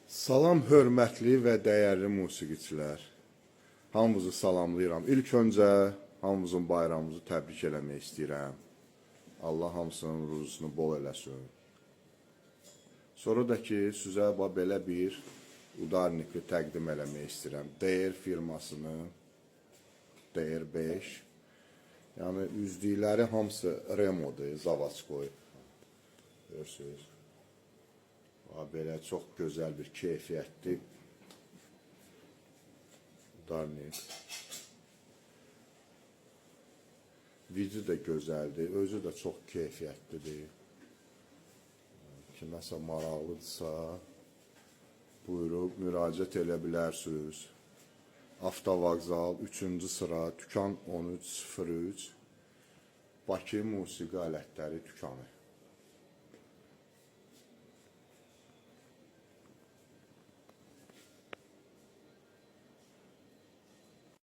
Salam hörmətli və dəyərli musiqiçilər. Hamınızı salamlayıram. İlk öncə hamımızın bayramımızı təbrik eləmək istəyirəm. Allah hamısının ruzusunu bol eləsin. Sonra da ki, sizə belə bir udarniki təqdim eləmək istəyirəm. DR firmasının DR5. Yəni üzdükləri hamısı Remo'dur, Zavadskoy. Görürsünüz. Belə çox gözəl bir keyfiyyətli udarnik. Vici də gözəldir, özü də çox keyfiyyətlidir. Kiməsə maraqlıdırsa, buyurub müraciət edə bilərsiniz. Avtovağzal 3-cü sıra, Dükan 1303, Bakı Musiqi Alətləri Dükanı.